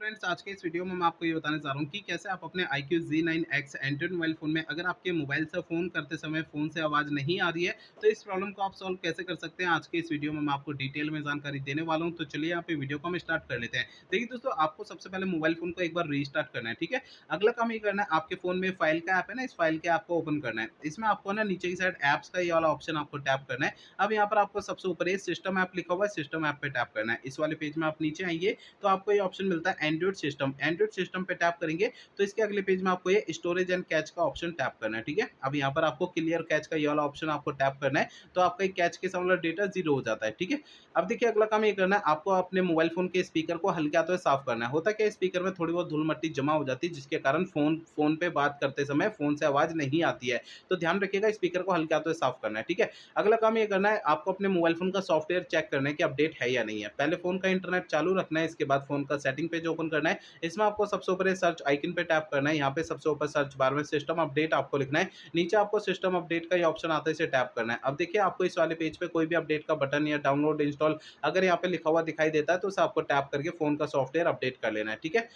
Friends, आज के इस वीडियो में मैं आपको ये बताने जा रहा हूँ कि कैसे आप अपने iQOO Z9X Android mobile phone में अगर आपके मोबाइल से फ़ोन करते समय फ़ोन से आवाज़ नहीं आ रही है, तो इस प्रॉब्लम को आप सॉल्व कैसे कर सकते हैं। आज के इस वीडियो में मैं आपको डिटेल में जानकारी देने वाला हूँ। तो चलिए यहाँ पे वीडियो को हम स्टार्ट कर लेते हैं। देखिए दोस्तों, आपको सबसे पहले मोबाइल फ़ोन को एक बार रीस्टार्ट करना है, ठीक है। अगला काम ये करना है, आपके फ़ोन में फाइल का ऐप है ना, इस फाइल के ऐप को ओपन करना है। इसमें आपको ना नीचे की साइड ऐप्स का ये वाला ऑप्शन आपको टैप करना है। अब यहाँ पर आपको सबसे ऊपर ये सिस्टम ऐप लिखा हुआ है, सिस्टम ऐप पे टैप करना है। इस वाले पेज में आप नीचे आएंगे तो आपको ये ऑप्शन मिलता है एंड्रॉइड सिस्टम। एंड्रॉइड सिस्टम पे टैप करेंगे तो इसके अगले पेज में आपको ये स्टोरेज एंड कैच का ऑप्शन टैप करना है, ठीक है। अब यहाँ पर आपको क्लियर कैच का ये वाला ऑप्शन आपको टैप करना है, तो आपका कैच के सामने डेटा जीरो हो जाता है, ठीक है। अब देखिए अगला काम ये करना है, आपको अपने मोबाइल फोन के स्पीकर को हल्के हाथों से साफ करना है। होता क्या है, स्पीकर में थोड़ी बहुत धूल मट्टी जमा हो जाती है, जिसके कारण फोन फोन पे बात करते समय फोन से आवाज नहीं आती है। तो ध्यान रखिएगा, स्पीकर को हल्के हाथों से साफ करना है, ठीक है। अगला काम ये करना है, आपको अपने मोबाइल फोन का सॉफ्टवेयर चेक करना है कि अपडेट है या नहीं है। पहले फोन का इंटरनेट चालू रखना है, इसके बाद फोन का सेटिंग पेज ओपन करना है। इसमें आपको सबसे ऊपर सर्च आइकन पे टैप करना है। यहाँ पे सबसे ऊपर सर्च बार में सिस्टम अपडेट आपको लिखना है। नीचे आपको सिस्टम अपडेट का ये ऑप्शन आता है, इसे टैप करना है। अब देखिए आपको इस वाले पेज पे कोई भी अपडेट का बटन या डाउनलोड इंस्टॉल अगर यहाँ पे लिखा हुआ दिखाई देता है, तो उसे आपको टैप करके फोन का सॉफ्टवेयर अपडेट कर लेना है, ठीक है।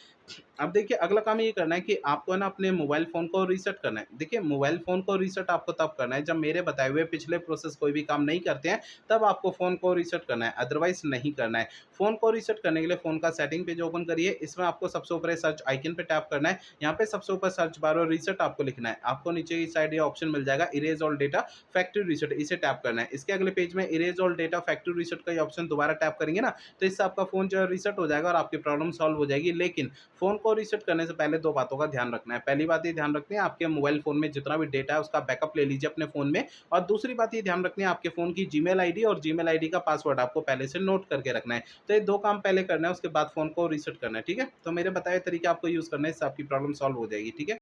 अब देखिए अगला काम ये करना है कि आपको है ना अपने मोबाइल फ़ोन को रीसेट करना है। देखिए मोबाइल फ़ोन को रीसेट आपको तब करना है जब मेरे बताए हुए पिछले प्रोसेस कोई भी काम नहीं करते हैं, तब आपको फ़ोन को रीसेट करना है, अदरवाइज़ नहीं करना है। फ़ोन को रीसेट करने के लिए फ़ोन का सेटिंग पेज ओपन करिए, इसमें आपको सबसे ऊपर सर्च आइकन पे टैप करना है। यहाँ पे सबसे ऊपर सर्च बार में रीसेट आपको लिखना है। आपको नीचे की साइड ये ऑप्शन मिल जाएगा erase all data factory reset, इसे टैप करना है। इसके अगले पेज में erase all data factory reset का ये ऑप्शन दोबारा टैप करेंगे ना, तो इससे आपका फ़ोन जो है रीसेट हो जाएगा और आपकी प्रॉब्लम सॉल्व हो जाएगी। लेकिन फ़ोन को रीसेट करने से पहले 2 बातों का ध्यान रखना है। पहली बात ये ध्यान रखनी है, आपके मोबाइल फ़ोन में जितना भी डेटा है उसका बैकअप ले लीजिए अपने फ़ोन में। और दूसरी बात ये ध्यान रखनी है, आपके फ़ोन की जीमेल आईडी और जीमेल आईडी का पासवर्ड आपको पहले से नोट करके रखना है। तो ये 2 काम पहले करना है, उसके बाद फ़ोन को रीसेट करना है, ठीक है? तो मेरे बताए तरीके आपको यूज़ करने से आपकी प्रॉब्लम सॉल्व हो जाएगी, ठीक है?